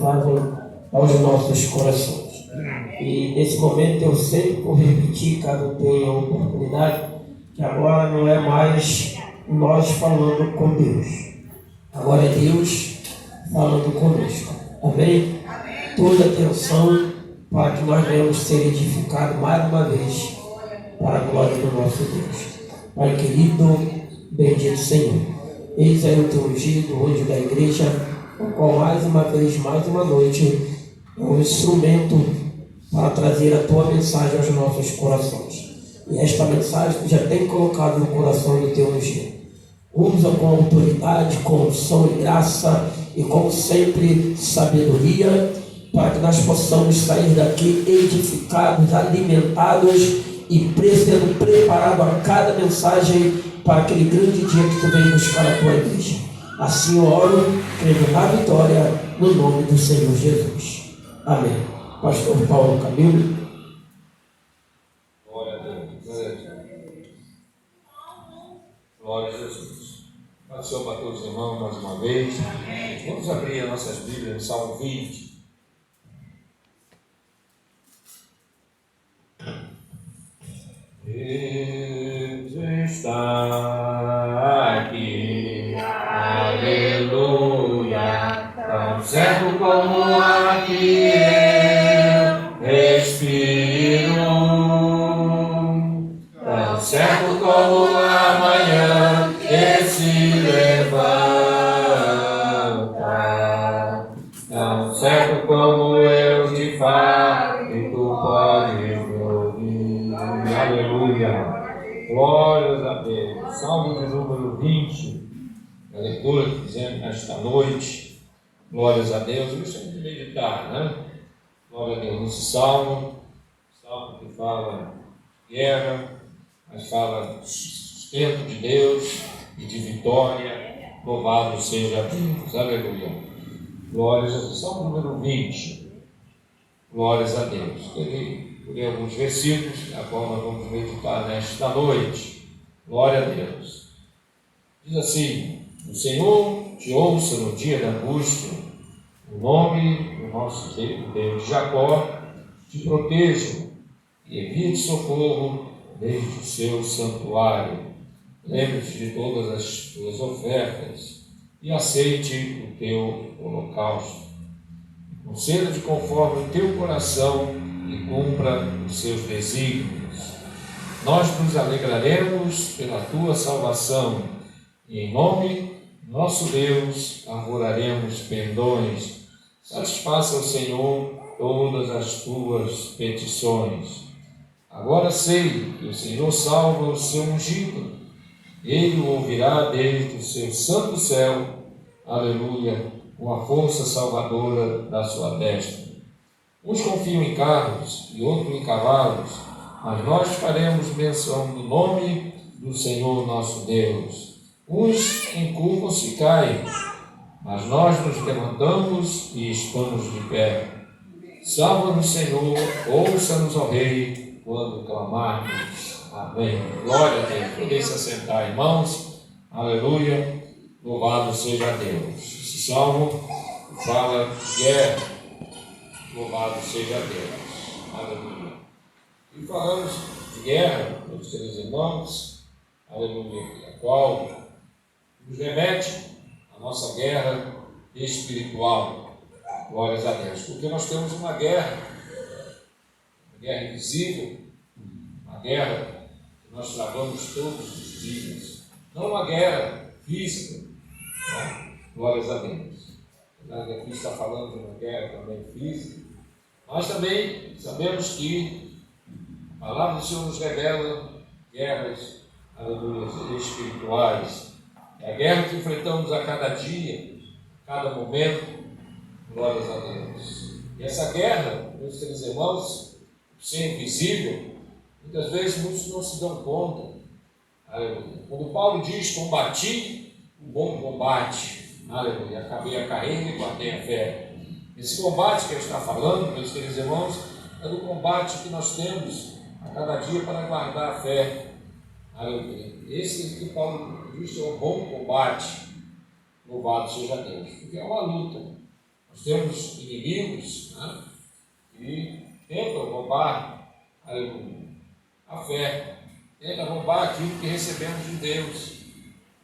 fazem aos nossos corações. E nesse momento eu sempre vou repetir, caso tenha oportunidade, que agora não é mais nós falando com Deus. Agora é Deus falando conosco. Amém? Toda atenção para que nós venhamos ser edificados mais uma vez para a glória do nosso Deus. Pai querido, bendito Senhor. Eis aí o teu ungido, o anjo da igreja, o qual mais uma vez, mais uma noite, é um instrumento para trazer a tua mensagem aos nossos corações. E esta mensagem tu já tem colocado no coração do teu ungido. Usa com autoridade, com unção e graça e com sempre sabedoria, para que nós possamos sair daqui edificados, alimentados e sendo preparado a cada mensagem para aquele grande dia que tu vem buscar a tua igreja. Assim eu oro, crendo na vitória, no nome do Senhor Jesus. Amém. Pastor Paulo Camilo. Glória a Deus. Glória a Jesus. Paz do Senhor para todos os irmãos mais uma vez. Vamos abrir as nossas Bíblias no Salmo 20. Deus está aqui, aleluia, tão certo como ar que eu respiro, tão certo como a manhã que se levanta, tão certo como eu te falo e tu podes me ouvir. Aleluia. Glórias a Deus. Salmo de número 20. A leitura que fizemos nesta noite. Glórias a Deus. Eu gostaria de meditar, né? Glória a Deus. Nesse salmo que fala de guerra, mas fala de sustento de Deus e de vitória. Louvado seja Deus. Aleluia. Glórias a Deus. Salmo número 20. Glórias a Deus. Ler alguns versículos, a qual nós vamos meditar nesta noite. Glória a Deus. Diz assim: o Senhor te ouça no dia da angústia, o nome do nosso Deus de Jacó te proteja e envie socorro desde o seu santuário. Lembre-te de todas as tuas ofertas e aceite o teu holocausto. Conceda-te conforme o teu coração e cumpra os seus desígnios. Nós nos alegraremos pela tua salvação e em nome do nosso Deus arvoraremos pendões. Satisfaça ao Senhor todas as tuas petições. Agora sei que o Senhor salva o seu ungido. Ele o ouvirá desde o seu santo céu. Aleluia, com a força salvadora da sua destra. Uns confiam em carros e outros em cavalos, mas nós faremos menção do nome do Senhor nosso Deus. Uns encurvam-se e caem, mas nós nos levantamos e estamos de pé. Salva-nos, Senhor, ouça-nos, ó Rei, quando clamarmos. Amém. Glória a Deus. Podem se assentar, irmãos. Aleluia. Louvado seja Deus. Esse salmo fala de guerra. Louvado seja Deus. Aleluia. E falamos de guerra, meus queridos irmãos, aleluia, a qual nos remete à nossa guerra espiritual. Glórias a Deus. Porque nós temos uma guerra invisível, uma guerra que nós travamos todos os dias. Não uma guerra física, né? Glórias a Deus. Aqui está falando de uma guerra também física. Nós também sabemos que a palavra do Senhor nos revela guerras, aleluia, espirituais. É a guerra que enfrentamos a cada dia, a cada momento. Glórias a Deus. E essa guerra, meus queridos irmãos, ser invisível, muitas vezes muitos não se dão conta. Aleluia. Quando Paulo diz: combati o bom combate, aleluia, acabei a carreira e guardei a fé. Esse combate que ele está falando, meus queridos irmãos, é do combate que nós temos a cada dia para guardar a fé. Aleluia. Esse que Paulo diz é um bom combate. Louvado seja Deus. Porque é uma luta. Nós temos inimigos, né, que tentam roubar, aleluia, a fé, tentam roubar aquilo que recebemos de Deus.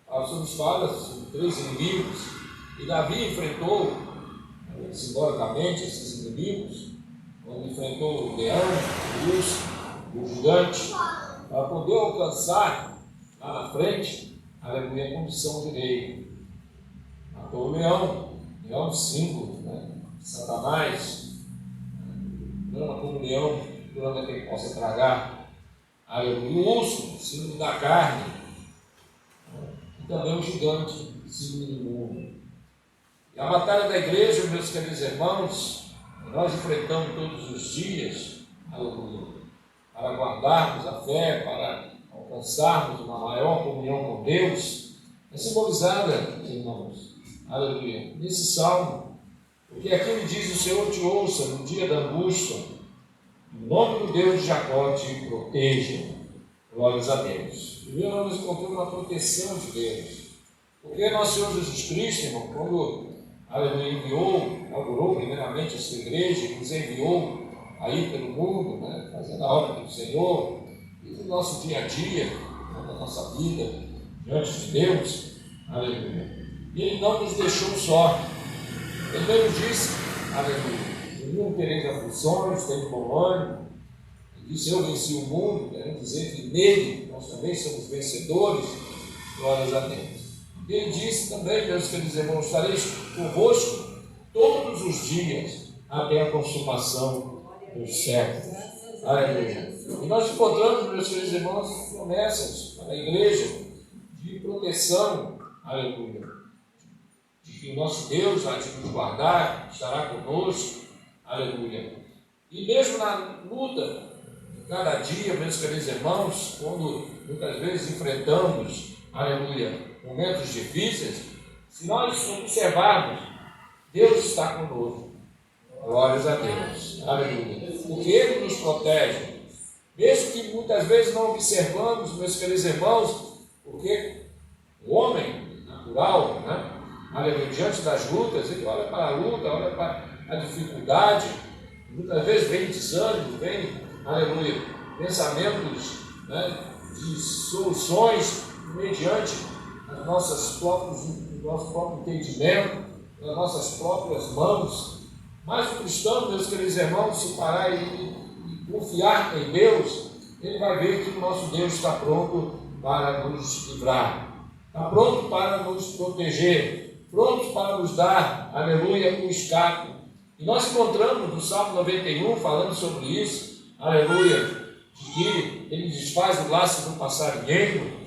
A palavra nos fala sobre 3 inimigos, e Davi enfrentou, simbolicamente, esses inimigos, quando enfrentou o leão, o gigante, para poder alcançar lá na frente, aleluia, a condição de rei. Matou o leão símbolo, né? Satanás, brama como leão, brama que ele possa tragar, aleluia. E o urso, símbolo da carne, e também o gigante, símbolo do mundo. E a batalha da igreja, meus queridos irmãos, nós enfrentamos todos os dias, aleluia, para guardarmos a fé, para alcançarmos uma maior comunhão com Deus, é simbolizada, irmãos, aleluia, nesse salmo, porque aqui ele diz: o Senhor te ouça no dia da angústia, em nome do Deus de Jacó te proteja. Glórias a Deus. Primeiro nós encontramos uma proteção de Deus, porque nosso Senhor Jesus Cristo, irmão, quando inaugurou primeiramente a sua igreja, e nos enviou aí pelo mundo, né, fazendo a obra do Senhor, e no nosso dia a dia, na nossa vida, diante de Deus, aleluia. E Ele não nos deixou só. Ele mesmo disse, aleluia, em mim tereis aflições, tem bom ânimo. Ele disse: eu venci o mundo, querendo dizer que nele nós também somos vencedores. Glórias a Deus. Ele disse também, meus queridos irmãos, estareis convosco todos os dias até a consumação dos séculos. Aleluia. E nós encontramos, meus queridos irmãos, promessas para a igreja de proteção, aleluia, de que o nosso Deus vai nos guardar, estará conosco, aleluia. E mesmo na luta de cada dia, meus queridos irmãos, quando muitas vezes enfrentamos, aleluia, momentos difíceis, se nós observarmos, Deus está conosco. Glórias a Deus. Aleluia. Porque Ele nos protege. Mesmo que muitas vezes não observamos, meus queridos irmãos, porque o homem natural, né, aleluia, diante das lutas, ele olha para a luta, olha para a dificuldade, muitas vezes vem desânimo, vem, aleluia, pensamentos, né, de soluções mediante as nosso próprio entendimento, nas nossas próprias mãos. Mas o cristão, meus queridos irmãos, se parar e confiar em Deus, ele vai ver que o nosso Deus está pronto para nos livrar, está pronto para nos proteger, pronto para nos dar, aleluia, um escape. E nós encontramos no Salmo 91, falando sobre isso, aleluia, de que Ele desfaz o laço do passarinheiro,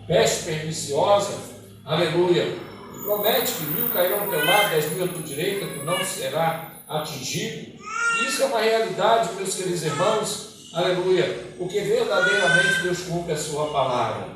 peste perniciosa, aleluia, e promete que 1000 cairão ao teu lado, 10.000 à tua direita, tu não será atingido. E isso é uma realidade, meus queridos irmãos, aleluia, porque verdadeiramente Deus cumpre a sua palavra.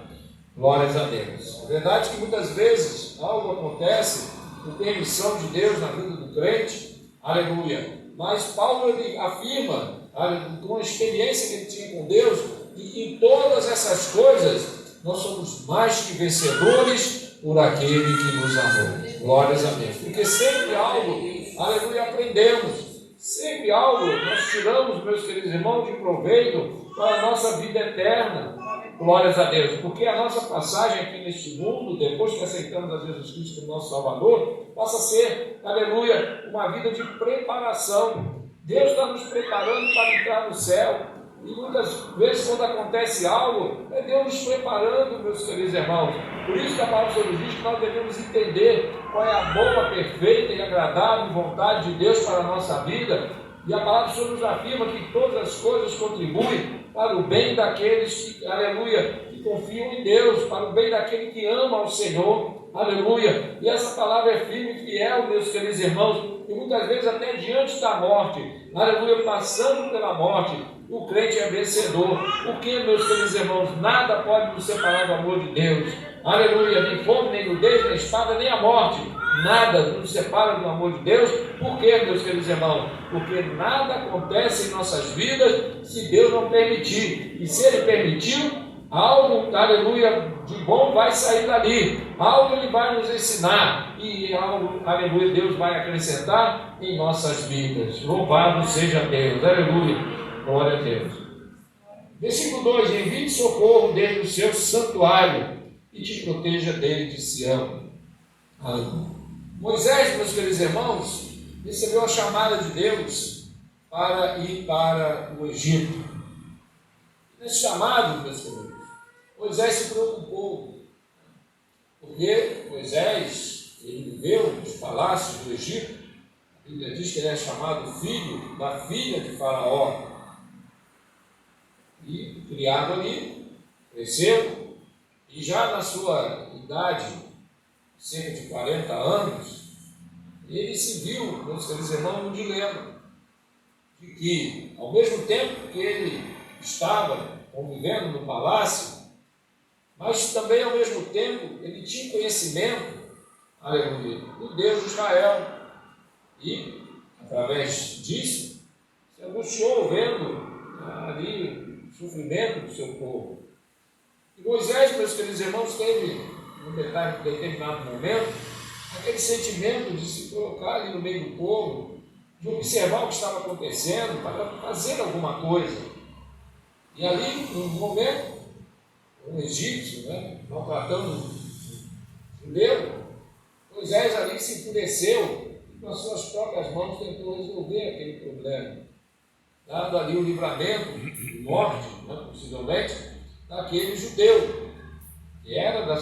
Glórias a Deus. É verdade que muitas vezes algo acontece por permissão de Deus na vida do crente, aleluia, mas Paulo ele afirma, aleluia, com a experiência que ele tinha com Deus, de que em todas essas coisas nós somos mais que vencedores por aquele que nos amou. Glórias a Deus. Porque sempre algo, aleluia, aprendemos. Sempre algo nós tiramos, meus queridos irmãos, de proveito para a nossa vida eterna. Glórias a Deus. Porque a nossa passagem aqui neste mundo, depois que aceitamos a Jesus Cristo como nosso Salvador, passa a ser, aleluia, uma vida de preparação. Deus está nos preparando para entrar no céu. E muitas vezes, quando acontece algo, é Deus nos preparando, meus queridos irmãos. Por isso que a palavra sobre diz que nós devemos entender qual é a boa, perfeita e agradável vontade de Deus para a nossa vida. E a palavra sobre nos afirma que todas as coisas contribuem para o bem daqueles que, aleluia, que confiam em Deus, para o bem daquele que ama ao Senhor. Aleluia. E essa palavra é firme e fiel, meus queridos irmãos. E muitas vezes até diante da morte, aleluia, passando pela morte, o crente é vencedor. Porque, meus queridos irmãos, nada pode nos separar do amor de Deus. Aleluia, nem fome, nem nudez, nem espada, nem a morte. Nada nos separa do amor de Deus. Por quê, meus queridos irmãos? Porque nada acontece em nossas vidas se Deus não permitir. E se Ele permitiu, Algo, aleluia, de bom vai sair dali. Algo Ele vai nos ensinar. E algo, aleluia, Deus vai acrescentar em nossas vidas. Louvado seja Deus. Aleluia. Glória a Deus. Versículo 2: envie socorro desde o seu santuário e te proteja dele de Sião. Aleluia. Moisés, meus queridos irmãos, recebeu a chamada de Deus para ir para o Egito. Nesse chamado, meus queridos, Moisés se preocupou, porque Moisés, ele viveu nos palácios do Egito. A Bíblia diz que ele é chamado filho da filha de Faraó. E criado ali, cresceu, e já na sua idade, cerca de 40 anos, ele se viu, meus queridos irmãos, no dilema de que, ao mesmo tempo que ele estava convivendo no palácio, mas também ao mesmo tempo ele tinha conhecimento, aleluia, do Deus de Israel, e através disso se angustiou vendo ali o sofrimento do seu povo. E Moisés, meus queridos irmãos, teve num determinado momento aquele sentimento de se colocar ali no meio do povo, de observar o que estava acontecendo para fazer alguma coisa. E ali, num momento, um egípcio, maltratando um judeu, Moisés ali se enfureceu e com as suas próprias mãos tentou resolver aquele problema, dando ali o livramento do norte, possivelmente, daquele judeu, que era do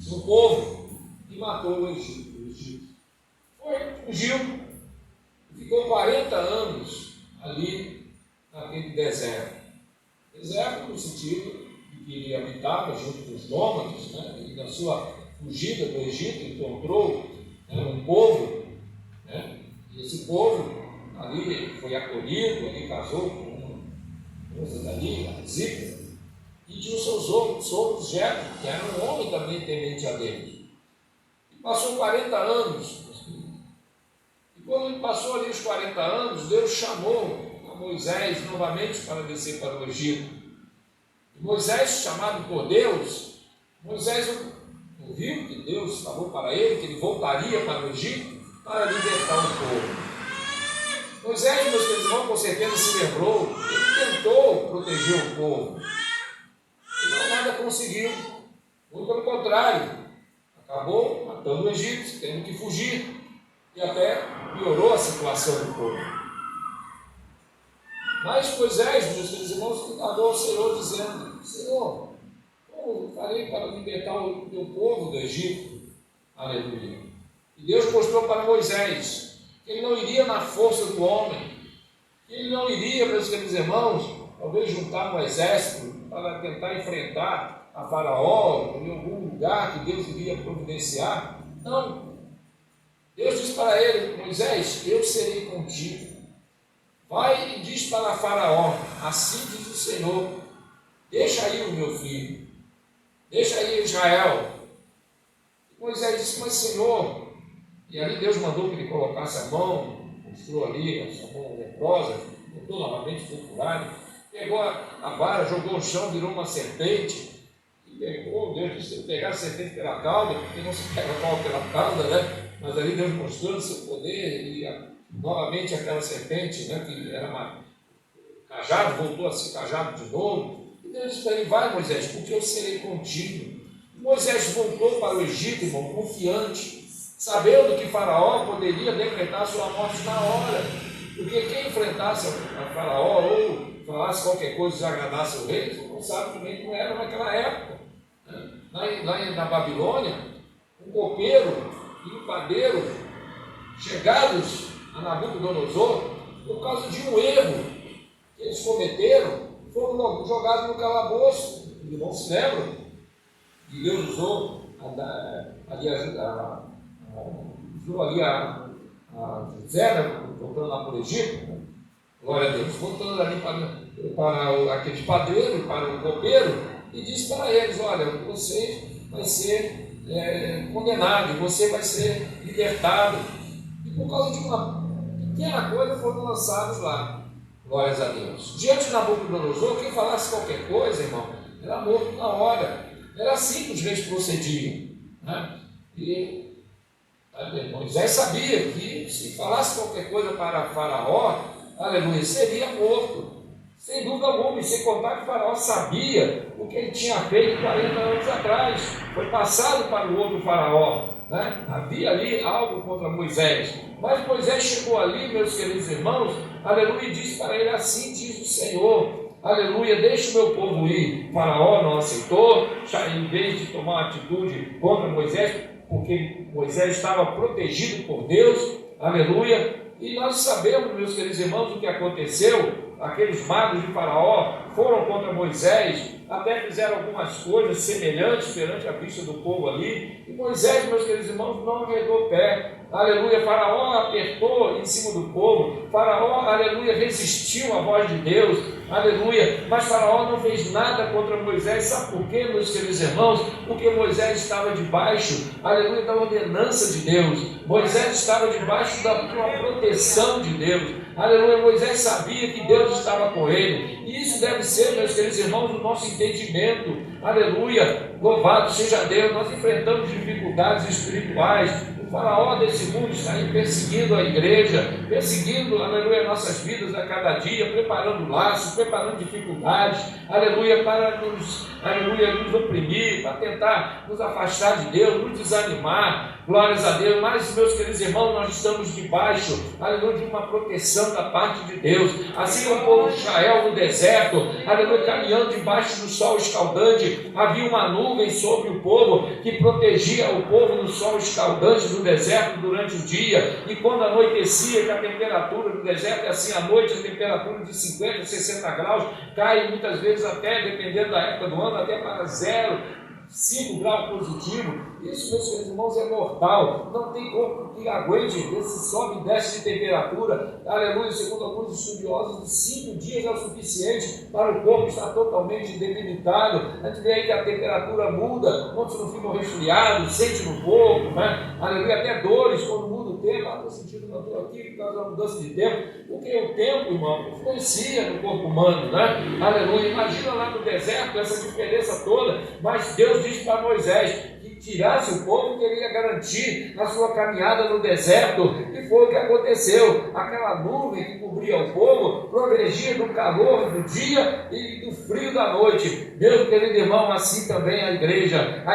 seu povo, e matou o Egito. Fugiu e ficou 40 anos ali naquele deserto. Deserto no sentido de que ele habitava junto com os nômades, e na sua fugida do Egito encontrou um povo, e esse povo ali foi acolhido, ali casou com uma moça dali, a Zípora, e tinha os seus outros Jetro, que era um homem também temente a Deus. E passou 40 anos. E quando ele passou ali os 40 anos, Deus chamou a Moisés novamente para descer para o Egito. E Moisés, chamado por Deus, Moisés ouviu que Deus falou para ele que ele voltaria para o Egito para libertar o povo. Moisés, meus queridos irmãos, com certeza se lembrou, ele tentou proteger o povo. E nada conseguiu. Muito pelo contrário, acabou matando o egípcio, tendo que fugir. E até piorou a situação do povo. Mas Moisés, meus queridos irmãos, clamou ao Senhor dizendo: Senhor, como farei para libertar o teu povo do Egito? Aleluia. E Deus mostrou para Moisés que ele não iria na força do homem, que ele não iria, meus queridos irmãos, talvez juntar um exército para tentar enfrentar a Faraó em algum lugar que Deus iria providenciar. Não. Deus disse para ele: Moisés, eu serei contigo. Vai e diz para Faraó: assim diz o Senhor, deixa aí o meu filho, deixa aí Israel. E Moisés disse: mas Senhor, e ali Deus mandou que ele colocasse a mão, mostrou ali a sua mão leprosa, botou novamente, foi curado, pegou a vara, jogou no chão, virou uma serpente, e pegou, Deus disse: se pegar a serpente pela cauda, porque não se pega mal pela cauda, mas ali Deus mostrando o seu poder, e novamente aquela serpente, que era cajado, voltou a ser cajado de novo, e Deus disse para ele: vai, Moisés, porque eu serei contigo. E Moisés voltou para o Egito, irmão, confiante, sabendo que Faraó poderia decretar sua morte na hora, porque quem enfrentasse a Faraó ou falasse qualquer coisa que desagradasse o rei, você não sabe também como era naquela época. Lá na Babilônia, um copeiro e um padeiro, chegados a Nabucodonosor, por causa de um erro que eles cometeram, foram jogados no calabouço. Eles não se lembram que Deus usou José, voltando lá para o Egito, glória a Deus, voltando ali para aquele padeiro, para o copeiro, e disse para eles: olha, você vai ser condenado, você vai ser libertado. E por causa de uma pequena coisa foram lançados lá, glórias a Deus. Diante de Nabucodonosor, quem falasse qualquer coisa, irmão, era morto na hora. Era assim que os reis procediam, né? E Moisés sabia que se falasse qualquer coisa para Faraó, aleluia, seria morto. Sem dúvida alguma, e sem contar que Faraó sabia o que ele tinha feito 40 anos atrás. Foi passado para o outro Faraó, né? Havia ali algo contra Moisés. Mas Moisés chegou ali, meus queridos irmãos, aleluia, e disse para ele: assim diz o Senhor, aleluia, deixa o meu povo ir. Faraó não aceitou, em vez de tomar uma atitude contra Moisés, porque Moisés estava protegido por Deus, aleluia. E nós sabemos, meus queridos irmãos, o que aconteceu. Aqueles magos de Faraó foram contra Moisés, até fizeram algumas coisas semelhantes perante a vista do povo ali, e Moisés, meus queridos irmãos, não arredou o pé, aleluia. Faraó apertou em cima do povo, Faraó, aleluia, resistiu à voz de Deus, aleluia, mas Faraó não fez nada contra Moisés. Sabe por quê, meus queridos irmãos? Porque Moisés estava debaixo, aleluia, da ordenança de Deus. Moisés estava debaixo da proteção de Deus, aleluia. Moisés sabia que Deus estava com ele, e isso deve ser, meus queridos irmãos, o nosso entendimento, aleluia. Louvado seja Deus. Nós enfrentamos dificuldades espirituais. O Faraó desse mundo está aí perseguindo a igreja, perseguindo, aleluia, nossas vidas a cada dia, preparando laços, preparando dificuldades, aleluia, para nos, aleluia, nos oprimir, para tentar nos afastar de Deus, nos desanimar, glórias a Deus. Mas, meus queridos irmãos, nós estamos debaixo, aleluia, de uma proteção da parte de Deus, assim como o povo de Israel no deserto, aleluia, caminhando debaixo do sol escaldante, havia uma nuvem sobre o povo, que protegia o povo no sol escaldante do deserto durante o dia, e quando anoitecia, que a temperatura do deserto é assim, à noite a temperatura de 50, 60 graus, cai muitas vezes até, dependendo da época do ano, até para 0,5 graus positivo. Isso, meus queridos irmãos, é mortal. Não tem corpo que aguente esse sobe e desce de temperatura, aleluia. Segundo alguns estudiosos, de 5 dias é o suficiente para o corpo estar totalmente debilitado. A gente vê aí que a temperatura muda, muitos não ficam resfriados, sente no corpo, né? Aleluia, até dores quando muda o tempo. Estou sentindo que eu estou aqui por causa da mudança de tempo, porque o tempo, irmão, influencia no corpo humano, né? Aleluia. Imagina lá no deserto essa diferença toda, mas Deus disse para Moisés que tirasse o povo, que ele ia garantir a sua caminhada no deserto, e foi o que aconteceu. Aquela nuvem que cobria o povo protegia do calor do dia e do frio da noite. Meu querido irmão, assim também a igreja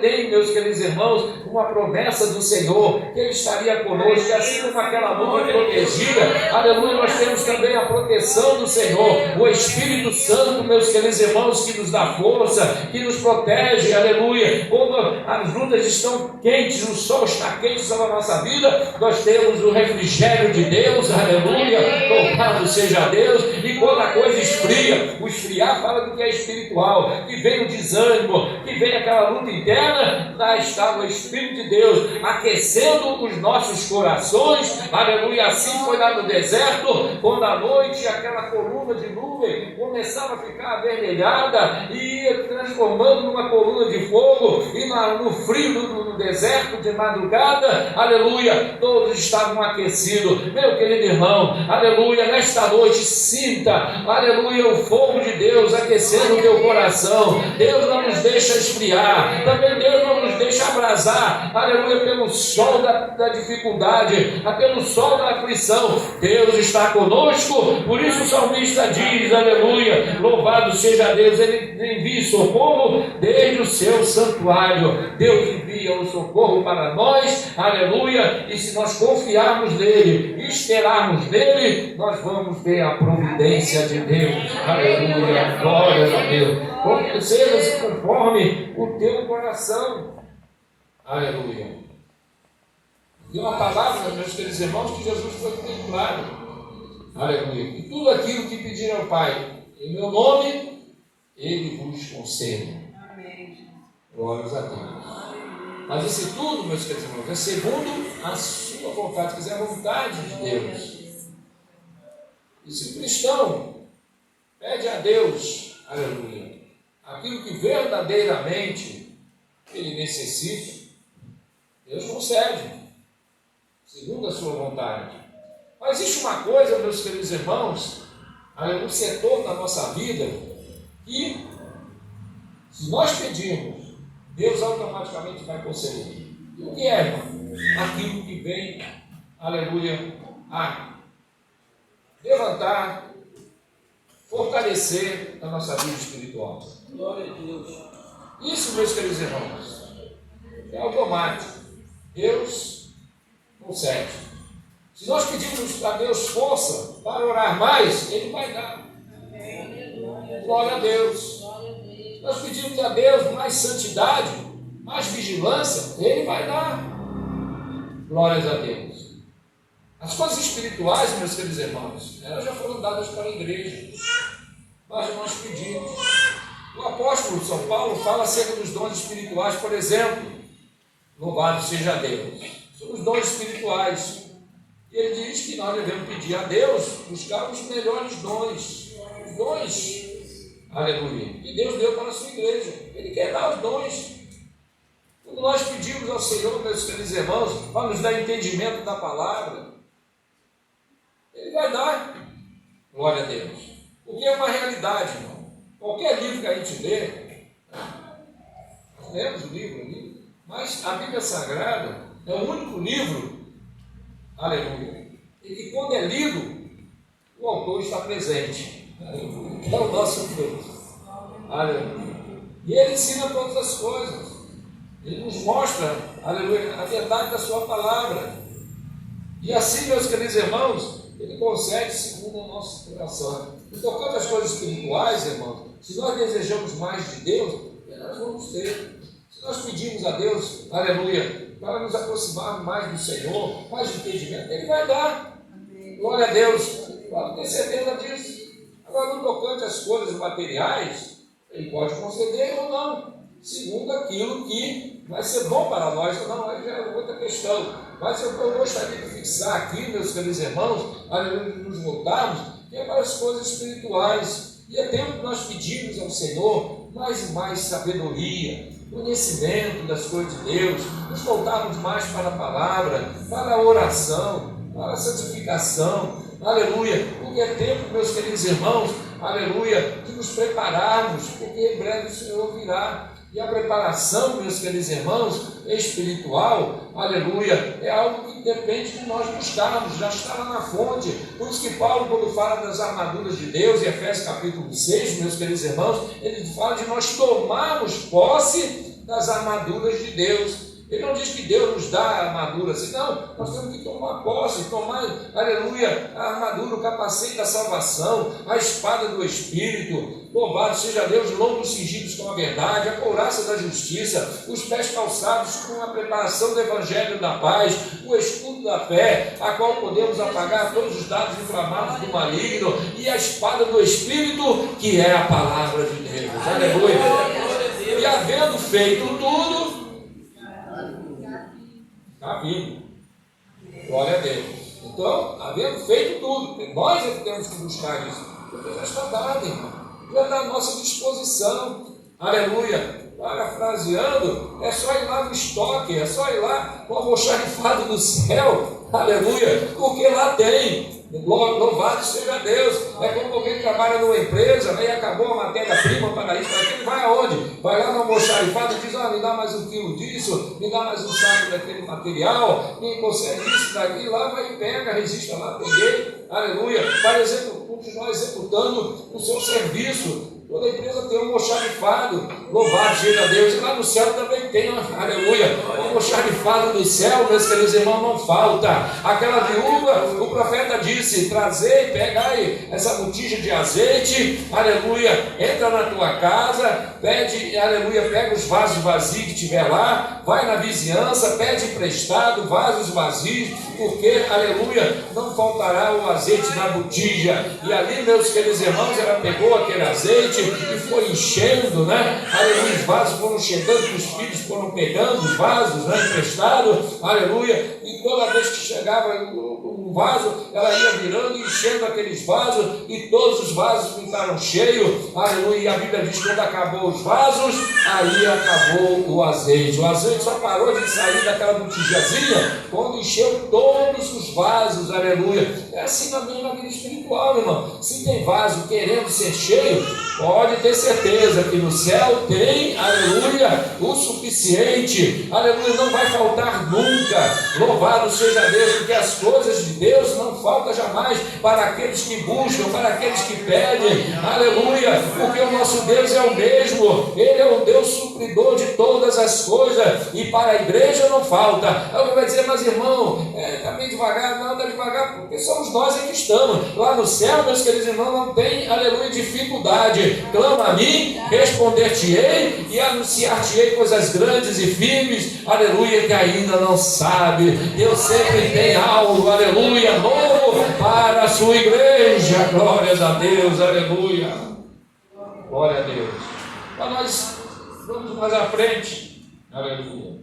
tem, meus queridos irmãos, uma promessa do Senhor, que Ele estaria conosco, e assim como aquela nuvem protegia, aleluia, nós temos também a proteção do Senhor, o Espírito Santo, meus queridos irmãos, que nos dá força, que nos protege, aleluia. Quando as lutas estão quentes, o sol está quente sobre a nossa vida, nós temos o refrigério de Deus, aleluia, louvado seja Deus. E quando a coisa esfria, o esfriar fala do que é espiritual, que vem o desânimo, que vem aquela luta interna, lá está o Espírito de Deus aquecendo os nossos corações, aleluia. Assim foi lá no deserto, quando à noite aquela coluna de nuvem começava a ficar avermelhada e ia transformando numa coluna de fogo, e no frio no deserto de madrugada, aleluia, todos estavam aquecidos. Meu querido irmão, aleluia, nesta noite sinta, aleluia, o fogo de Deus aquecendo o teu coração. Deus não nos deixa esfriar, também Deus não nos deixa abrasar, aleluia, pelo sol da dificuldade, pelo sol da aflição. Deus está conosco, por isso o salmista diz, aleluia, louvado seja Deus, Ele envia socorro desde o seu santuário. Deus envia o socorro para nós, aleluia, e se nós confiarmos nele e esperarmos nele, nós vamos ver a providência de Deus, aleluia, glória a Deus. Seja conforme o teu coração, aleluia. E uma palavra, meus queridos irmãos, que Jesus foi muito claro, aleluia, e tudo aquilo que pedir ao Pai em meu nome, Ele vos concede. Glórias a Deus. Mas isso tudo, meus queridos irmãos, é segundo a sua vontade, se quiser a vontade de Deus. E se o cristão pede a Deus, aleluia, aquilo que verdadeiramente ele necessita, Deus concede, segundo a sua vontade. Mas existe uma coisa, meus queridos irmãos, um setor da nossa vida que Se nós pedirmos, Deus automaticamente vai conceder. E o que é, irmão? Aquilo que vem, aleluia, a levantar, fortalecer a nossa vida espiritual. Glória a Deus. Isso, meus queridos irmãos, é automático. Deus concede. Se nós pedirmos a Deus força para orar mais, Ele vai dar. Glória a Deus. Se nós pedimos a Deus mais santidade, mais vigilância, Ele vai dar. Glórias a Deus. As coisas espirituais, meus queridos irmãos, elas já foram dadas para a igreja, mas nós pedimos. O apóstolo São Paulo fala acerca dos dons espirituais, por exemplo, louvado seja Deus, sobre os dons espirituais. Ele diz que nós devemos pedir a Deus, buscar os melhores dons, os dons, aleluia, que Deus deu para a sua igreja. Ele quer dar os dons. Quando nós pedimos ao Senhor, meus queridos irmãos, para nos dar entendimento da palavra, Ele vai dar. Glória a Deus. Porque é uma realidade, irmão. Qualquer livro que a gente lê, nós lemos o livro ali, mas a Bíblia Sagrada é o único livro, aleluia, e que quando é lido, o autor está presente. Aleluia. É o nosso Deus. Aleluia. E Ele ensina todas as coisas. Ele nos mostra, aleluia, a verdade da sua palavra. E assim, meus queridos irmãos, Ele concede segundo o nosso coração. Então, quanto às coisas espirituais, irmãos, se nós desejamos mais de Deus, nós vamos ter. Se nós pedimos a Deus, aleluia, para nos aproximarmos mais do Senhor, mais de entendimento, Ele vai dar. Glória a Deus. Pode ter certeza disso. Agora, no tocante às coisas materiais, Ele pode conceder ou não, segundo aquilo que vai ser bom para nós ou não. Aí já é outra questão. Mas eu gostaria de fixar aqui, meus queridos irmãos, aleluia, de nos voltarmos, que é para as coisas espirituais. E é tempo que nós pedimos ao Senhor mais e mais sabedoria, conhecimento das coisas de Deus, nos voltarmos mais para a palavra, para a oração, para a santificação, aleluia, porque é tempo, meus queridos irmãos, aleluia, de nos prepararmos, porque em breve o Senhor virá. E a preparação, meus queridos irmãos, espiritual, aleluia, é algo que depende de nós buscarmos, já está lá na fonte. Por isso que Paulo, quando fala das armaduras de Deus, em Efésios capítulo 6, meus queridos irmãos, ele fala de nós tomarmos posse das armaduras de Deus. Ele não diz que Deus nos dá a armadura assim, não, nós temos que tomar posse, tomar, aleluia, a armadura, o capacete da salvação, a espada do Espírito, louvado seja Deus, lombos cingidos com a verdade, a couraça da justiça, os pés calçados com a preparação do Evangelho da paz, o escudo da fé, a qual podemos apagar todos os dados inflamados do maligno, e a espada do Espírito, que é a palavra de Deus, aleluia. E havendo feito tudo, está vindo. Glória a Deus. Então, havendo feito tudo, nós é que temos que buscar isso, porque já está dado, irmão. Já está à nossa disposição. Aleluia. Parafraseando, é só ir lá no estoque, é só ir lá com o almoxarifado do céu. Aleluia. Porque lá tem. Louvado seja Deus. É como alguém que trabalha numa empresa, aí acabou a matéria-prima para isso, para aquilo, vai aonde? Vai lá no almoxarifado e diz, me dá mais um quilo disso, me dá mais um saco daquele material, me consegue isso daqui, lá vai e pega, resista lá, peguei, aleluia, para continuar executando o seu serviço. Toda empresa tem um almoxarifado, louvado seja Deus, e lá no céu também tem, aleluia, o almoxarifado do céu, meus queridos irmãos, não falta. Aquela viúva, o profeta disse, trazei, pegai essa botija de azeite, aleluia, entra na tua casa, pede, aleluia, pega os vasos vazios que tiver lá, vai na vizinhança, pede emprestado, vasos vazios, porque, aleluia, não faltará o azeite na botija. E ali, meus queridos irmãos, ela pegou aquele azeite e foi enchendo, né? Aleluia, os vasos foram chegando, os filhos foram pegando os vasos, né? Emprestados, aleluia, e toda vez que chegava um vaso, ela ia virando e enchendo aqueles vasos, e todos os vasos ficaram cheios, aleluia, e a Bíblia diz que quando acabou os vasos, aí acabou o azeite só parou de sair daquela botijazinha quando encheu todos os vasos, aleluia. É assim na minha vida espiritual, irmão. Se tem vaso querendo ser cheio, pode ter certeza que no céu tem, aleluia, o suficiente, aleluia, não vai faltar nunca. Louvado seja Deus, porque as coisas de Deus não faltam jamais para aqueles que buscam, para aqueles que pedem, aleluia, porque o nosso Deus é o mesmo, Ele é o Deus supridor de todas as coisas, e para a igreja não falta. Alguém vai dizer, mas irmão, está bem devagar. Não, está devagar, porque somos nós que estamos lá no céu, meus queridos irmãos, não tem, aleluia, dificuldade. Clama a mim, responder-te-ei e anunciar-te-ei coisas grandes e firmes, aleluia, que ainda não sabe. Deus sempre tem algo, aleluia, novo para a sua igreja. Glórias a Deus, aleluia. Glória a Deus. Mas nós vamos mais à frente, aleluia.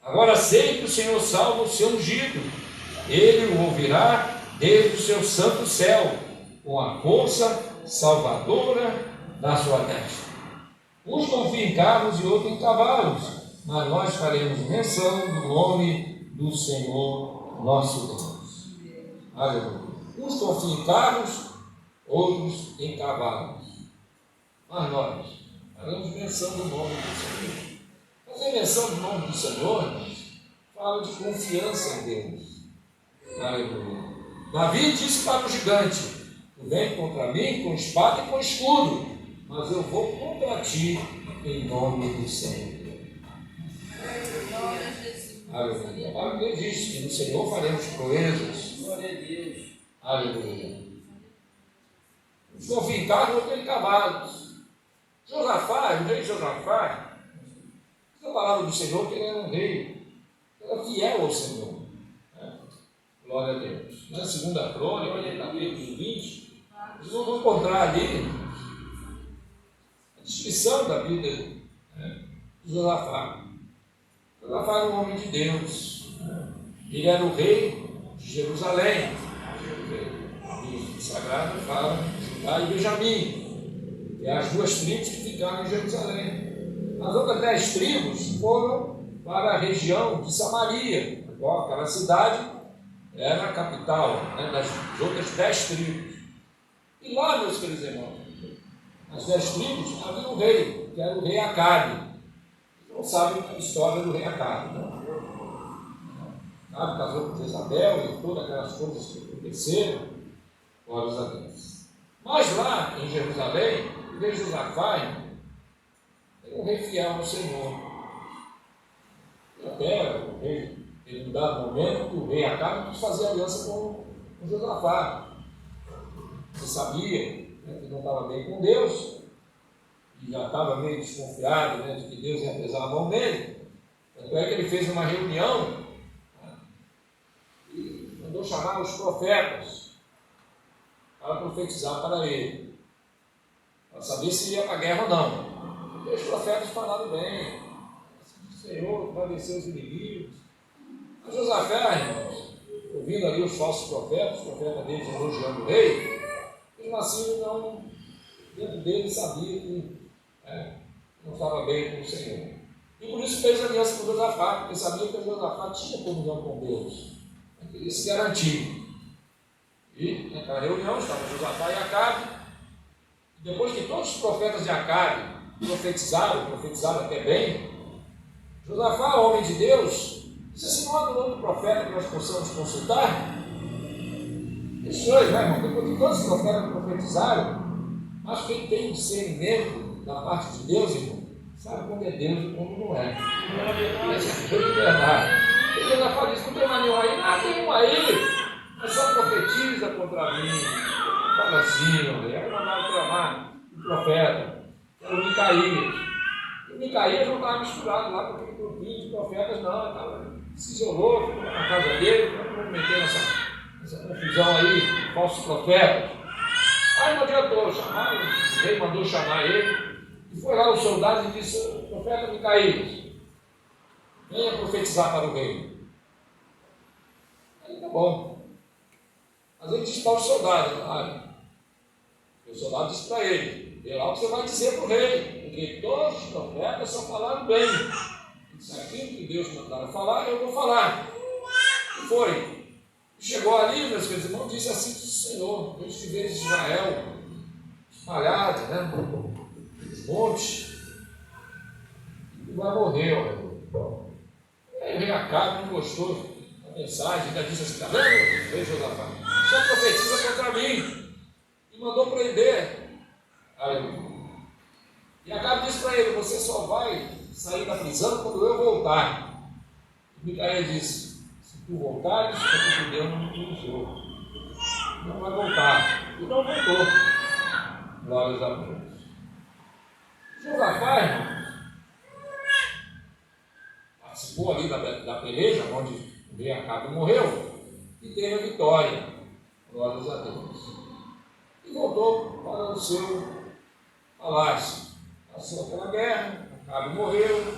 Agora sei que o Senhor salva o seu ungido. Ele o ouvirá desde o seu santo céu, com a força salvadora da sua destra. Uns confiam em carros e outros em cavalos, mas nós faremos menção do nome do Senhor nosso Deus. Aleluia. Uns confiam em carros, outros em cavalos, mas nós faremos menção do nome do Senhor. Fazer menção do nome do Senhor fala de confiança em Deus. Aleluia. Davi disse para o gigante: tu vem contra mim com espada e com escudo, mas eu vou contra ti em nome do Senhor. Aleluia. A Bíblia diz que no Senhor faremos proezas. Glória a Deus. Aleluia. Os confiam em carros, outros em cavalos. Josafá, o rei Josafá, a palavra do Senhor que ele era um rei, era fiel ao Senhor. Glória a Deus. Na segunda crônica, capítulo 20, nós vamos encontrar ali a descrição da vida de Josafá. Josafá era um homem de Deus. Ele era o rei de Jerusalém. O livro sagrado fala de Judá e Benjamim, e as duas tribos que ficaram em Jerusalém. As outras 10 tribos foram para a região de Samaria, igual aquela cidade era a capital, das outras 10 tribos. E lá, meus queridos irmãos, nas 10 tribos havia um rei, que era o rei Acabe. Vocês não sabem a história do rei Acabe, não? Acabe casou com Jezabel e todas aquelas coisas que aconteceram. Glórias a Deus. Mas lá em Jerusalém, o rei Josafá era um rei fiel ao Senhor. E até o rei, em um dado momento, o rei Acabe quis fazer aliança com Josafá. Você sabia que não estava bem com Deus, e já estava meio desconfiado de que Deus ia pesar a mão dele. Tanto é que ele fez uma reunião e mandou chamar os profetas para profetizar para ele, para saber se ia para a guerra ou não. E os profetas falaram bem: o Senhor vai vencer os inimigos. Mas Josafá, irmãos, ouvindo ali os falsos profetas, os profetas deles elogiando o rei, mesmo assim, não, dentro dele sabia que não estava bem com o Senhor. E por isso fez aliança com Josafá, porque sabia que Josafá tinha comunhão com Deus. Ele queria se garantir. E naquela reunião estavam Josafá e Acabe. E depois que todos os profetas de Acabe profetizaram até bem, Josafá, homem de Deus, disse assim: não há nenhum profeta que nós possamos consultar? Estranho, irmão? Depois que todos os profetas profetizaram, mas quem tem discernimento da parte de Deus, irmão, sabe quando é Deus e quando não é. Essa foi de verdade. E Josafá disse: não tem mais nenhum aí? Ah, tem um aí, mas só profetiza contra mim. Fala assim, meu Deus. Aí mandaram clamar o profeta, era o Micaías. E o Micaías não estava misturado lá com aquele grupinho de profetas, não. Se isolou, ficou na casa dele, não vamos meter essa confusão aí, falsos profetas. Aí não adiantou, o rei mandou chamar ele, e foi lá os soldados e disse: profeta Micaías, venha profetizar para o rei. Aí tá bom. Mas ele disse para os soldados: o soldado disse para ele: vê lá o que você vai dizer para o rei, porque todos os profetas só falaram bem. Isso aquilo que Deus mandaram falar, eu vou falar. E foi. Chegou ali, meus queridos irmãos, disse assim para o Senhor: Deus que vê Israel espalhado, né? Os montes, e vai morrer, ó. Aí o rei Acabe não gostou da mensagem, ainda disse assim: tá vendo, rei Josafá? Só profetiza contra mim. E mandou prender. Aleluia. E Acabe disse para ele: você só vai sair da prisão quando eu voltar. E Micael disse: se tu voltares, é porque Deus não te usou. Não vai voltar. E não voltou. Glórias a Deus. Josafá, irmão, participou ali da peleja, onde o rei Acabe morreu, e teve a vitória. Glórias a Deus. E voltou para o seu palácio. Passou aquela guerra, Acabe morreu.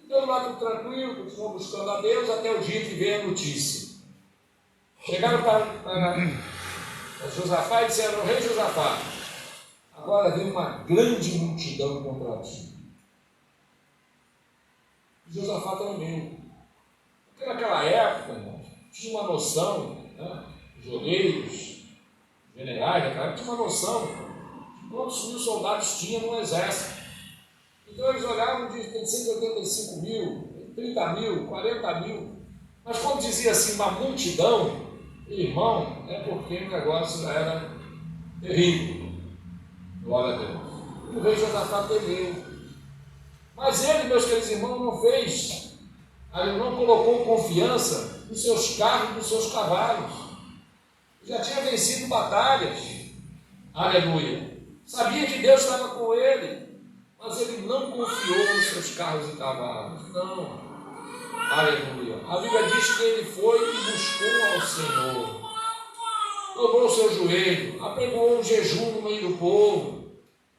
Então lá tudo tranquilo, continuou buscando a Deus, até o dia que veio a notícia. Chegaram para Josafá e disseram: rei Josafá, agora vem uma grande multidão contra ti. Josafá tremeu. Porque naquela época, irmãos, tinha uma noção, né? Os olheiros, generais daquela época, tinha uma noção de quantos mil soldados tinha no exército. Então eles olhavam de 185 mil, 30 mil, 40 mil. Mas quando dizia assim, uma multidão, irmão, é porque o negócio era terrível. Glória a Deus. O rei Josafá temeu. Mas ele, meus queridos irmãos, não fez, ele não colocou confiança nos seus carros, nos seus cavalos. Já tinha vencido batalhas. Aleluia. Sabia que Deus estava com ele, mas ele não confiou nos seus carros e cavalos. Não. Aleluia. A Bíblia diz que ele foi e buscou ao Senhor. Dobrou o seu joelho, apregou um jejum no meio do povo.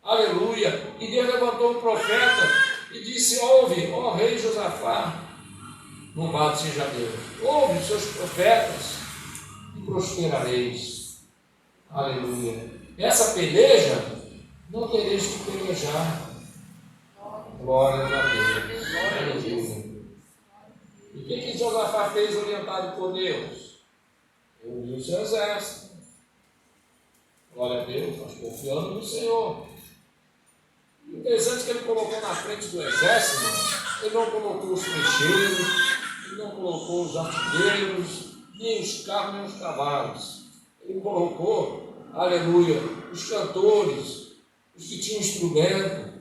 Aleluia. E Deus levantou um profeta e disse: ouve, ó rei Josafá, louvado seja Deus, ouve os seus profetas e prosperareis. Aleluia. Essa peleja não tereis que pelejar. Glória a Deus. Aleluia. E o que Josafá fez orientado por Deus? Uniu o seu exército. Glória a Deus, mas confiando no Senhor. O interessante é que ele colocou na frente do exército, ele não colocou os flecheiros, ele não colocou os artilheiros, nem os carros, nem os cavalos. Ele colocou, aleluia, os cantores, os que tinham instrumento.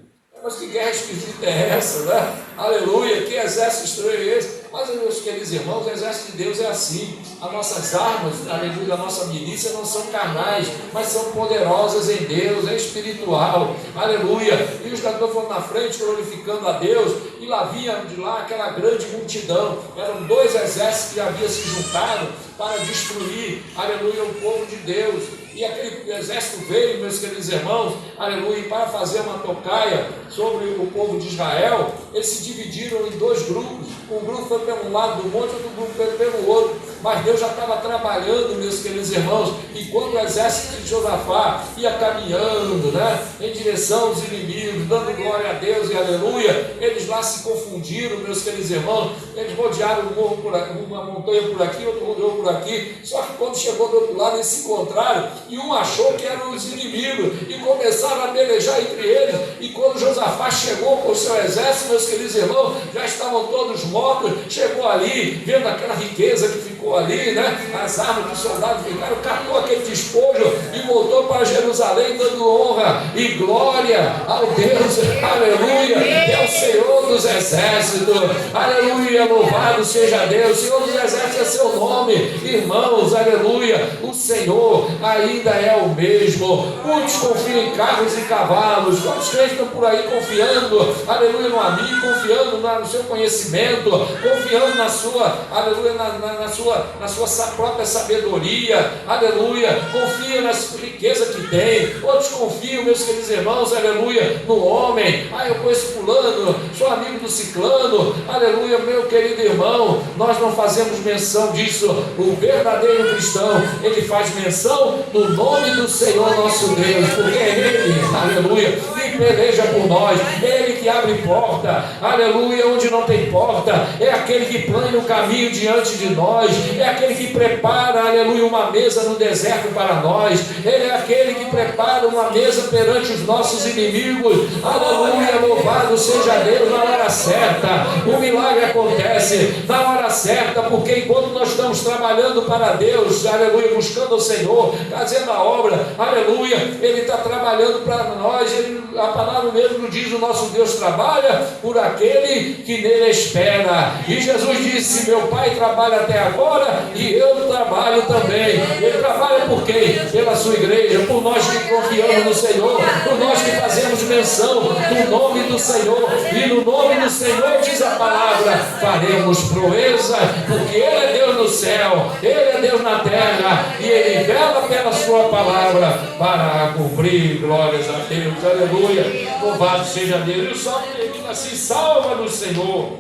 Mas que guerra esquisita é essa, né? Aleluia, que exército estranho é esse? Mas, meus queridos irmãos, o exército de Deus é assim. As nossas armas, aleluia, a nossa milícia não são carnais, mas são poderosas em Deus, é espiritual. Aleluia. E os cantores foram na frente glorificando a Deus, e lá vinha de lá aquela grande multidão. Eram dois exércitos que haviam se juntado para destruir, aleluia, o povo de Deus. E aquele exército veio, meus queridos irmãos, aleluia, para fazer uma tocaia sobre o povo de Israel. Eles se dividiram em dois grupos. Um grupo foi pelo lado do monte, outro grupo foi pelo outro. Mas Deus já estava trabalhando, meus queridos irmãos. E quando o exército de Josafá ia caminhando, né, em direção aos inimigos, dando glória a Deus e aleluia, eles lá se confundiram, meus queridos irmãos. Eles rodearam o morro por aqui, uma montanha por aqui, outro rodeou por aqui. Só que quando chegou do outro lado, eles se encontraram e um achou que eram os inimigos e começaram a pelejar entre eles. E quando Josafá chegou com o seu exército, meus queridos irmãos, já estavam todos mortos. Chegou ali, vendo aquela riqueza que ficou ali, né? As armas que os soldados ficaram, catou aquele despojo e voltou para Jerusalém, dando honra e glória ao Deus, aleluia, é o Senhor dos exércitos, aleluia, louvado seja Deus, Senhor dos exércitos é seu nome, irmãos, aleluia, o Senhor ainda é o mesmo. Muitos confiam em carros e cavalos, quantos crentes estão por aí confiando, aleluia, no amigo, confiando no seu conhecimento, confiando na sua, aleluia, na sua própria sabedoria, aleluia, confia na riqueza que tem. Outros confiam, meus queridos irmãos, aleluia, no homem. Eu conheço fulano, sou amigo do ciclano, aleluia, meu querido irmão, nós não fazemos menção disso. O verdadeiro cristão, ele faz menção no nome do Senhor nosso Deus, porque é Ele, aleluia, e peleja por nós, é Ele que abre porta, aleluia, onde não tem porta, é aquele que plana o caminho diante de nós, é aquele que prepara, aleluia, uma mesa no deserto para nós, Ele é aquele que prepara uma mesa perante os nossos inimigos, aleluia, louvado seja Deus. Na hora certa, o milagre acontece na hora certa, porque enquanto nós estamos trabalhando para Deus, aleluia, buscando o Senhor, fazendo a obra, aleluia, Ele está trabalhando para nós. A palavra mesmo diz: o nosso Deus trabalha por aquele que nele espera. E Jesus disse: meu Pai trabalha até agora e eu trabalho também. Ele trabalha por quem? Pela sua igreja, por nós que confiamos no Senhor, por nós que fazemos menção do nome do Senhor, e no nome do Senhor, diz a palavra, faremos proeza, porque Ele é Deus no céu, Ele é Deus na terra, e Ele vela pela sua palavra para cumprir. Glórias a Deus, aleluia, louvado seja Deus. E o salmo termina assim: salva-nos, Senhor,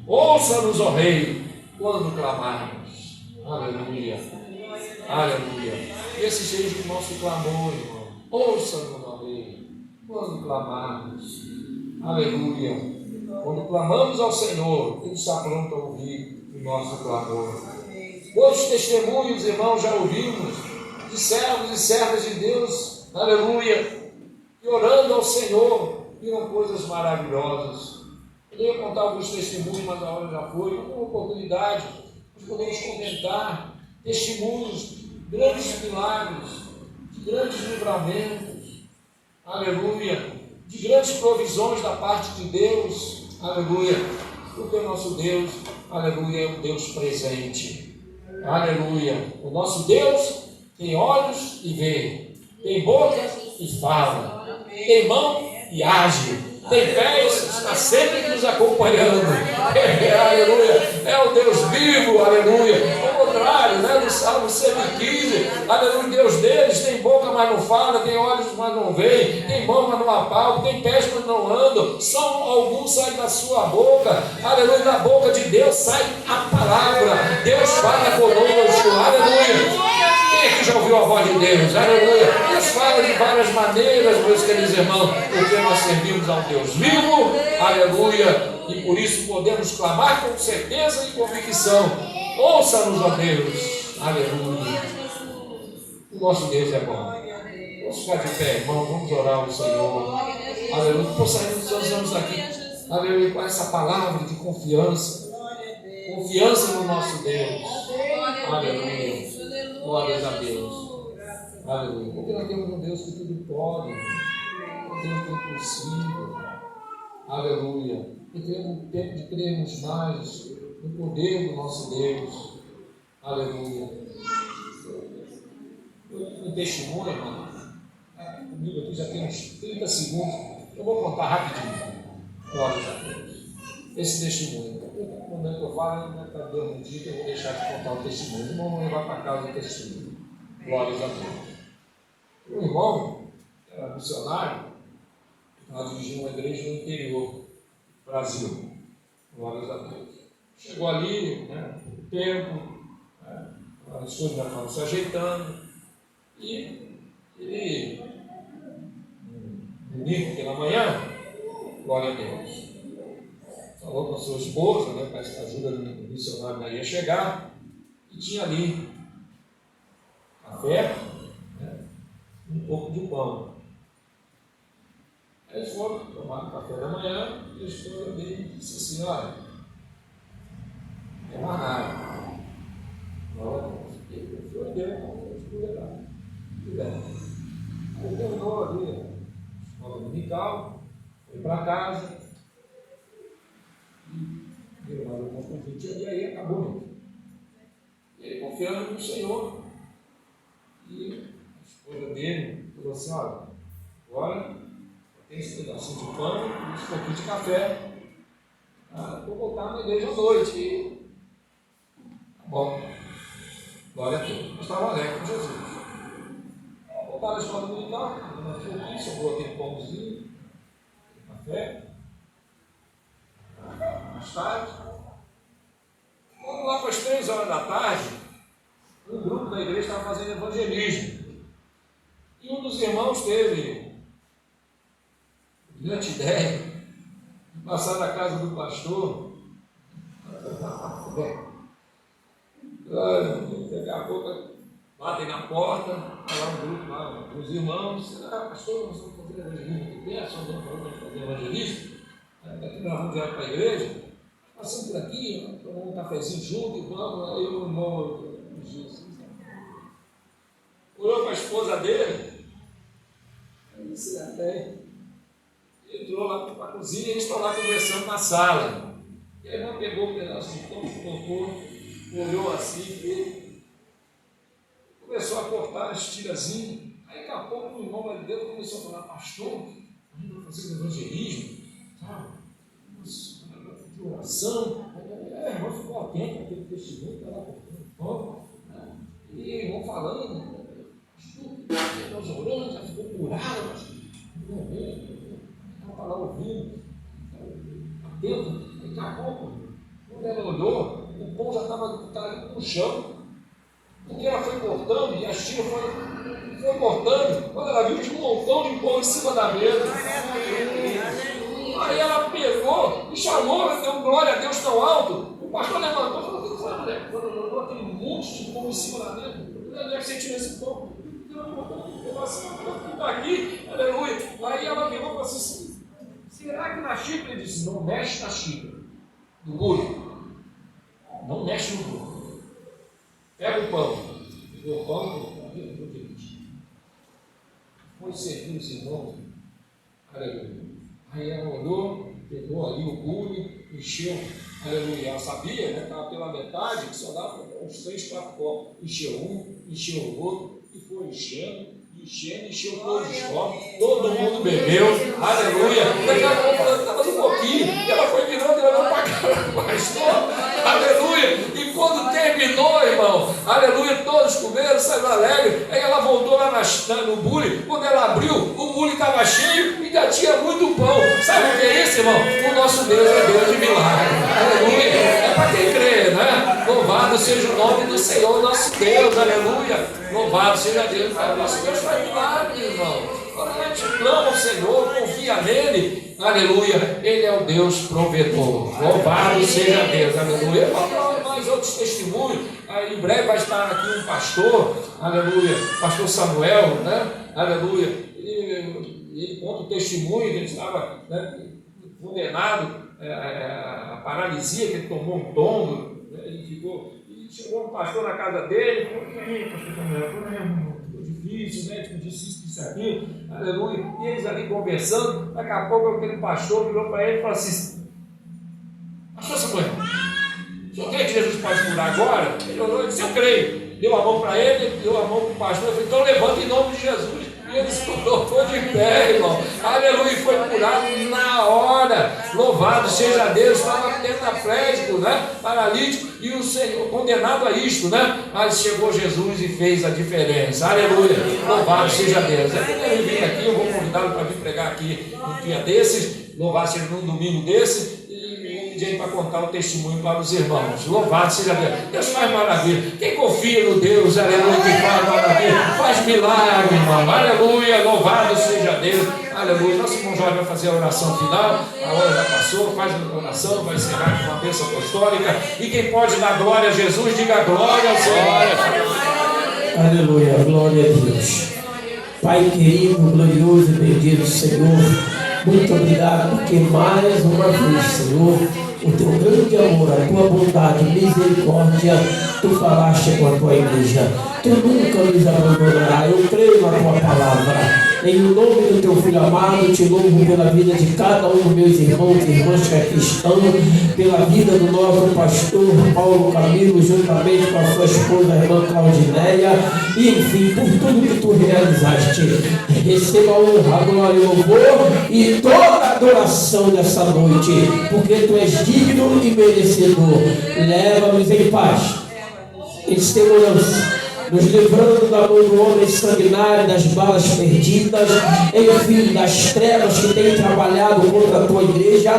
ouça-nos, ó Rei, quando clamarmos. Aleluia, aleluia. Esse seja o nosso clamor, irmão. Ouça-nos, ó Rei, quando clamarmos. Aleluia. Quando clamamos ao Senhor, Ele está pronto a ouvir o nosso clamor. Quantos testemunhos, irmãos, já ouvimos de servos e servas de Deus, aleluia, que orando ao Senhor viram coisas maravilhosas. Eu ia contar alguns testemunhos, mas a hora já foi. Uma oportunidade, nós podemos comentar testemunhos de grandes milagres, de grandes livramentos, aleluia, de grandes provisões da parte de Deus, aleluia, porque o nosso Deus, aleluia, é um Deus presente, aleluia. O nosso Deus tem olhos e vê, tem boca e fala, tem mão e age, tem pés, está sempre nos acompanhando, aleluia, é o Deus vivo, aleluia. Ao contrário, né, do Salmo 115, aleluia, Deus deles tem boca, mas não fala, tem olhos, mas não vê, tem mão, mas não apalpa, tem pés, mas não andam, só alguns saem da sua boca, aleluia. Da boca de Deus sai a palavra, Deus fala conosco, aleluia. Quem aqui já ouviu a voz de Deus? Aleluia. Deus fala de várias maneiras, meus queridos irmãos, porque nós servimos a um Deus vivo, aleluia, e por isso podemos clamar com certeza e convicção: ouça-nos, ó Deus, aleluia. O nosso Deus é bom. Vamos ficar de pé, irmão, vamos orar ao Senhor, aleluia. Possamos estamos aqui, aleluia, com essa palavra de confiança no nosso Deus, aleluia. Glórias a Deus, aleluia. Porque nós temos um Deus que tudo pode, um Deus que é possível, aleluia. E temos tempo de crermos mais no poder do nosso Deus, aleluia. Um testemunho, irmão, comigo aqui já tem uns 30 segundos, eu vou contar rapidinho. Glórias a Deus. Esse testemunho, no momento que eu falo, não está dando um dia que eu vou deixar de contar o testemunho. Não vou levar para casa o testemunho. Glórias a Deus. Um irmão, era missionário, estava dirigindo uma igreja no interior do Brasil. Glórias a Deus. Chegou ali, né, o tempo, as coisas já estavam se ajeitando, e ele, domingo pela manhã, glória a Deus, falou com a sua esposa, né, parece que a ajuda do missionário não ia chegar, e tinha ali café, né, um pouco de pão. Aí eles foram tomar café da manhã, e a esposa dele disse assim: olha, é mais nada. Ele foi Aí terminou ali a escola dominical, foi para casa, e deu mais alguns convites, e aí acabou. E ele confiando no Senhor. E a esposa dele falou assim: olha, agora tem esse pedacinho de pão e esse pouquinho de café. Vou voltar na igreja à noite. E tá bom. Glória a Deus. Eu estava alegre com Jesus. Voltaram à escola dominical, sobrou aquele pãozinho, café. Mais tarde, quando lá para as 3 horas da tarde, um grupo da igreja estava fazendo evangelismo. E um dos irmãos teve brilhante ideia, de passar na casa do pastor. Daqui a pouco batem na porta, está lá um grupo, lá, os irmãos, pastor, nós vamos fazer evangelismo aqui perto, nós vamos fazer evangelismo, daqui nós vamos para a igreja, passando por aqui, tomamos um cafezinho junto e vamos, aí o irmão Jesus olhou para a esposa dele, e disse, entrou lá para a cozinha e eles estão lá conversando na sala. E a irmã pegou um pedaço de pão, colocou, olhou assim, e começou a cortar as tirazinhas. Aí daqui a pouco o irmão lá de Deus começou a falar, pastor, a gente vai fazer um evangelismo, sabe? De oração. A irmã ficou atenta àquele testemunho, estava cortando o pão, né? E o irmão falando, pastor, nós oramos, já ficou curado, mas estava lá ouvindo, atento. Daqui a pouco, quando ela olhou, o pão já estava no chão, porque ela foi cortando e a tia foi cortando. Quando ela viu, tinha um montão de pão em cima da mesa. Aí ela pegou e chamou, deu glória a Deus tão alto. O pastor levantou e falou: o que foi, mulher? Quando levantou aquele monte de pão em cima da mesa, onde é que você tirou esse pão? Está aqui, aleluia. Aí ela pegou e falou assim: será que na xícara? Ele disse: não mexe na xícara, no bule. Não mexe no bule. Pega o pão. Pegou o pão, foi servir os irmãos. Aleluia. Aí ela olhou, pegou ali o bule, encheu. Aleluia. Ela sabia, né? Estava pela metade, que só dava uns 3, 4 copos. Encheu um, encheu o outro, e foi enchendo. Encheu todos os copos, todo mundo bebeu, aleluia. Daqui a pouco ela estava um pouquinho, ela foi virando e olhou para a cara do pastor, aleluia. E quando terminou, irmão, aleluia, todos comeram, saíram alegres. Aí ela voltou lá no bule, quando ela abriu, o bule estava cheio e ainda tinha muito pão. Sabe o que é isso, irmão? O nosso Deus é Deus de milagre, aleluia. É para quem crê, né? Louvado seja o nome do Senhor, nosso Deus, aleluia. Louvado seja Deus, nosso Deus faz milagre, irmão. Quando a gente clama ao Senhor, confia nele, aleluia, ele é o Deus provedor. Louvado seja Deus, aleluia. Eu vou falar mais outros testemunhos. Aí, em breve vai estar aqui um pastor, aleluia, pastor Samuel, né, aleluia. E ele conta o testemunho que ele estava, né, condenado a paralisia, que ele tomou um tombo, né, ele ficou. Chegou um pastor na casa dele, falou: pastor Samuel, ficou difícil, né? Disse isso, aquilo, aleluia. E eles ali conversando, daqui a pouco aquele pastor virou para ele e falou assim: pastor Samuel, o senhor crê que Jesus pode curar agora? Ele olhou e disse: eu creio. Deu a mão para ele, deu a mão para o pastor, falou: então levanta em nome de Jesus. E ele se colocou de pé, irmão, aleluia, e foi curado na hora. Louvado seja Deus. Estava tetraplégico, né? Paralítico, e o Senhor condenado a isto, né? Mas chegou Jesus e fez a diferença, aleluia. Louvado seja Deus. Ele vem aqui, eu vou convidá-lo para vir pregar aqui um dia desses, louvado seja num domingo desse. Para contar o testemunho para os irmãos. Louvado seja Deus. Deus faz maravilha. Quem confia no Deus, aleluia, que faz maravilha, faz milagre, irmão. Aleluia, louvado seja Deus. Aleluia. Nosso irmão Jorge vai fazer a oração final. A hora já passou, faz a oração, vai encerrar com uma bênção apostólica. E quem pode dar glória a Jesus, diga glória ao Senhor. Aleluia, glória a Deus. Pai querido, glorioso e bendito Senhor, muito obrigado porque mais uma vez, Senhor, o teu grande amor, a tua bondade, misericórdia, tu falaste com a tua igreja. Tu nunca nos abandonarás. Eu creio na tua palavra. Em nome do teu filho amado, te louvo pela vida de cada um dos meus irmãos e irmãs que aqui estão, pela vida do nosso pastor Paulo Camilo, juntamente com a sua esposa, a irmã Claudinéia, e enfim, por tudo que tu realizaste. Receba a honra, a glória e o louvor e toda a adoração nessa noite, porque tu és digno e merecedor. Leva-nos em paz, em segurança, nos livrando da mão do homem sanguinário, das balas perdidas, enfim, das trevas que tem trabalhado contra a tua igreja,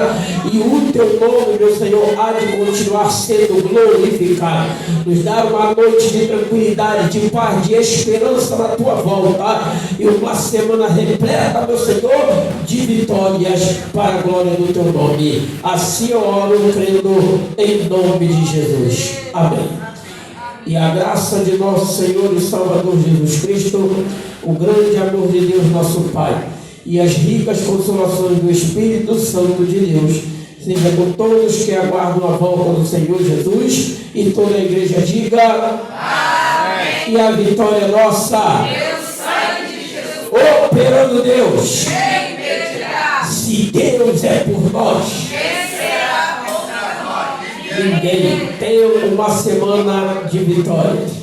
e o teu nome, meu Senhor, há de continuar sendo glorificado. Nos dar uma noite de tranquilidade, de paz, de esperança na tua volta, e uma semana repleta, meu Senhor, de vitórias para a glória do teu nome. Assim eu oro, crendo em nome de Jesus. Amém. E a graça de nosso Senhor e Salvador Jesus Cristo, o grande amor de Deus nosso Pai, e as ricas consolações do Espírito Santo de Deus, seja com todos que aguardam a volta do Senhor Jesus, e toda a igreja diga amém. E a vitória é nossa. Deus sangue de Jesus. Operando Deus. Quem impedirá? Se Deus é por nós, quem será contra nós? Ninguém. Tenha uma semana de vitória.